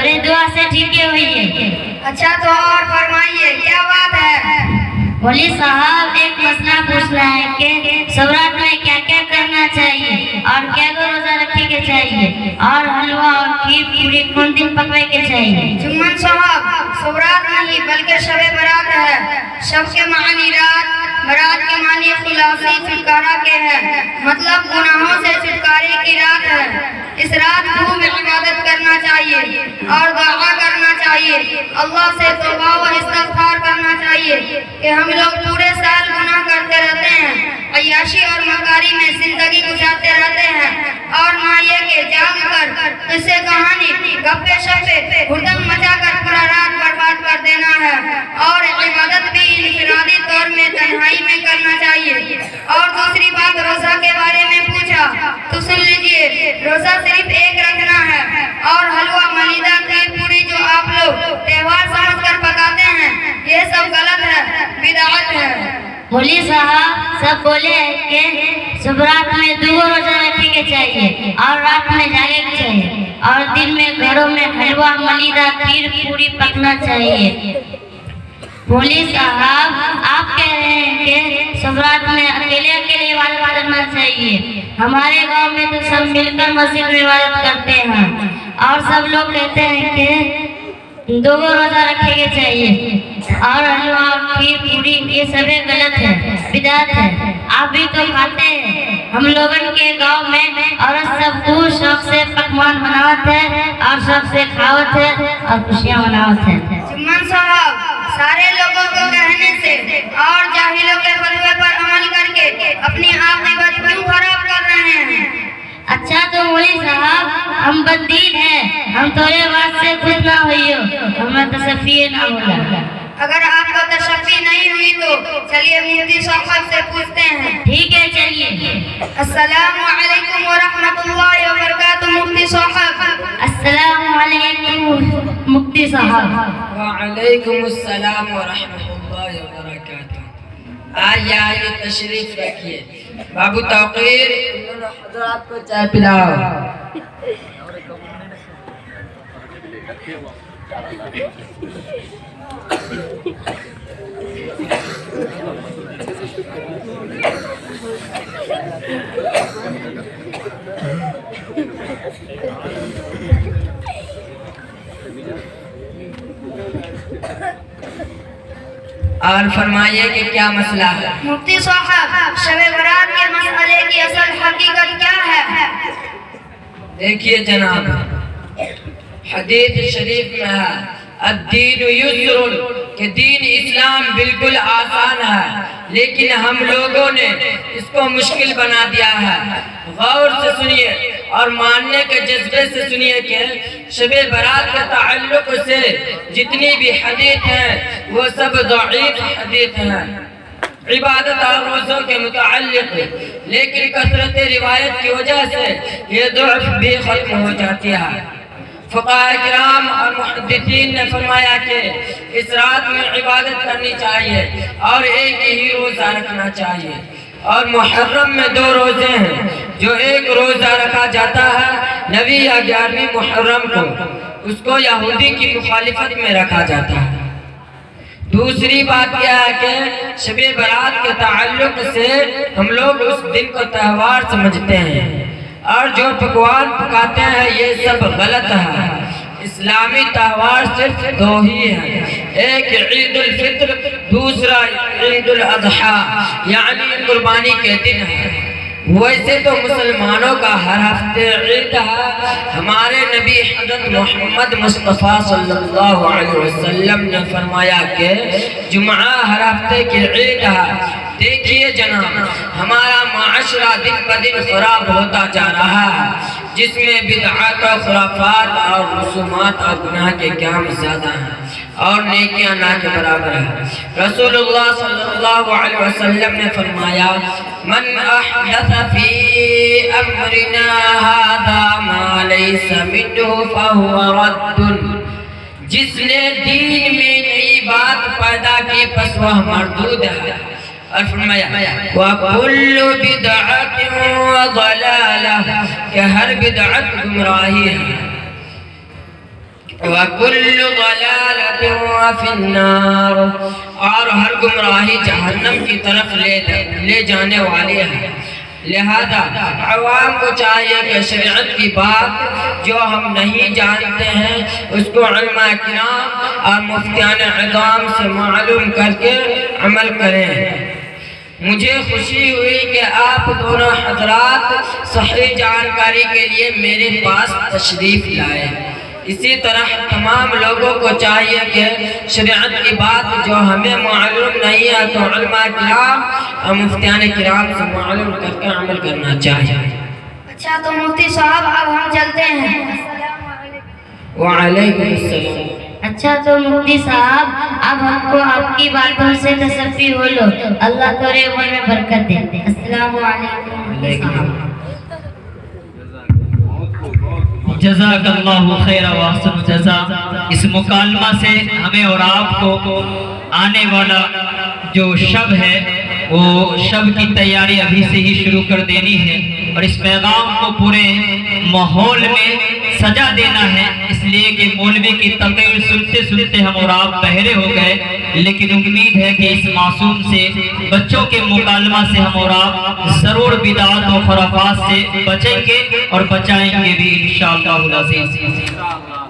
बोले दुआ से ठीक हुई है। अच्छा तो और फरमाइए क्या बात है? बोली साहब एक मसला पूछना है कि सवरात में क्या क्या करना चाहिए और क्या रोजा रखे के चाहिए और हलवा और खीर पूरी कौन दिन पकवे के चाहिए? जुम्मन साहब सवरात नहीं बल्कि शबे बरात है। शब के मानी रात, बरात के मानी खुलासी छुटकारा के है, मतलब गुनाहों से छुटकारे की रात है। इस रात खूब इबादत करना चाहिए और दुआ करना चाहिए, अल्लाह से तौबा व इस्तिग़फ़ार करना चाहिए कि हम लोग पूरे साल गुनाह करते रहते हैं, अय्याशी और मकारी में जिंदगी गुजारते रहते हैं और ना ये कि जाग कर इससे कहानी गप्पे शप्पे हुड़दंग मचा कर पूरा रात बर्बाद कर देना है। और इबादत भी इनफरादी तौर में तन्हाई में करना चाहिए। और दूसरी बात रोजा के बारे में पूछा तो सुन लीजिए, रोजा सिर्फ एक रखना है और हलवा मलीदा खीर पूरी जो आप लोग त्योहार समझकर पकाते हैं ये सब गलत है, बिदअत है। बोली साहब सब बोले कि सवरात में 2 रोजा रखे के चाहिए और रात में जागे के चाहिए और दिन में घरों में हलवा मलीदा खीर पूरी पकना चाहिए। बोली साहब आप कह रहे हैं कि सवरात में अकेले अकेले इबादत करना चाहिए, हमारे गांव में तो सब मिलकर मस्जिद में इबादत करते हैं और सब लोग कहते हैं कि 2 रोजा रखे के चाहिए और हलवा खीर पूरी ये सभी गलत है, बिदअत है। आप भी तो खाते हैं, हम लोगन के गांव में औरत सब खूब शौक से पकवान बनावत है और शौक से खावत है और खुशियाँ मनावत है। जुम्मन साहब सारे लोगों को कहने से और जाहिलों के फतवे पर अमल करके अपनी आखिरत क्यों खराब कर रहे हैं? अच्छा तो मौलवी साहब हम बददीन हैं, हम तोरे बात से खुश ना हुई हो, हमें तशफ़ी ना होला। अगर आपको तशफ़ी नहीं हुई तो चलिए मुफ्ती साहब से पूछते हैं। ठीक है चलिए। अस्सलामु अलैकुम व रहमतुल्लाहि व बरकातुहू मुफ्ती साहब। अस्सलामु अलैकुम मुफ्ती साहब। वालेकुम अस्सलाम व रहमतुल्लाहि व बरकातुहू। आइए तशरीफ रखिए। बाबू तौकीर हज़रात को चाय पिलाओ। और फरमाइए कि क्या मसला है? मुफ्ती साहब शबे बरात के मसले की असल हकीकत क्या है? देखिए जनाब, हदीस शरीफ में है अद्दीन युस्रुन कि दीन इस्लाम बिल्कुल आसान है, लेकिन हम लोगों ने इसको मुश्किल बना दिया है। गौर से सुनिए और मानने के जज्बे से सुनिए कि शबे बरात के ताल्लुक से जितनी भी हदीस हैं वो सब दईफ हदीस हैं इबादत और रोज़ों के मुताल्लिक, लेकिन कसरत रिवायत की वजह से ये दुर्फ भी खत्म हो जाती है। फुक़हा किराम और मुहद्दिसीन ने फरमाया कि इस रात में इबादत करनी चाहिए और एक ही रोज़ा रखना चाहिए। और मुहर्रम में 2 रोज़े हैं, जो एक रोज़ा रखा जाता है नबी या 11वीं मुहर्रम को, उसको यहूदी की मुखालिफत में रखा जाता है। दूसरी बात यह है कि शबे बरात के ताल्लुक से हम लोग उस दिन को त्यौहार समझते हैं और जो पकवान पकाते हैं ये सब गलत है। इस्लामी त्यौहार सिर्फ 2 ही हैं, एक ईद उल फित्र, दूसरा ईद उल अज़हा यानी कुर्बानी के दिन है। वैसे तो मुसलमानों का हर हफ्ते ईद है। हमारे नबी हज़रत मोहम्मद मुस्तफ़ा सल्लल्लाहु अलैहि वसल्लम ने फरमाया कि जुम्आ हर हफ्ते की ईद है। देखिए जनाब, हमारा माशरा दिन ब दिन खराब होता जा रहा है, जिसमें बिदअत और खुराफात और रसूमात और गुनाह के काम ज़्यादा हैं और नेकियां ना के बराबर है। रसूलुल्लाह सल्लल्लाहु अलैहि वसल्लम ने फरमाया मन अहदथ फी अमरिना हादा मा लैसा मिन्हु फहुवा रद्दुन, जिसने दीन में नई बात पैदा की बस वह मरदूद है। और फरमाया व कुल्लु बिदअतिन व ज़लाला, कि हर बिदअत गुमराही है وَكُلُّ ضَلَالَةٍ فِي النَّارِ، اور ہر گمراہی جہنم کی طرف لے جانے والی ہے۔ لہذا عوام کو چاہیے کہ شریعت کی بات جو ہم نہیں جانتے ہیں اس کو علماء کرام اور مفتیان عظام سے معلوم کر کے عمل کریں۔ مجھے خوشی ہوئی کہ آپ دونوں حضرات صحیح جانکاری کے لیے میرے پاس تشریف لائے۔ اسی طرح تمام لوگوں کو چاہیے کہ شریعت کی بات جو ہمیں معلوم نہیں ہے تو علماء کرام اور مفتیان کرام سے معلوم کر کے عمل کرنا چاہیے۔ اچھا تو مفتی صاحب اب ہم چلتے ہیں۔ وعلیکم السلام۔ اچھا تو مفتی صاحب اب ہم کو آپ کی باتوں سے تصفی ہو لو، اللہ تیرے عمر میں برکت دے۔ السلام علیکم۔ جزاک اللہ خیر و احسن جزا۔ اس مکالمہ سے ہمیں اور آپ کو آنے والا جو شب ہے وہ شب کی تیاری ابھی سے ہی شروع کر دینی ہے اور اس پیغام کو پورے ماحول میں سجا دینا ہے، اس لیے کہ مولوی کی تقریر سنتے سنتے ہم اور آپ بہرے ہو گئے، لیکن امید ہے کہ اس معصوم سے بچوں کے مکالمہ سے ہم اور آپ ضرور بدعات و خرافات سے بچیں گے اور بچائیں گے بھی انشاءاللہ العزیز۔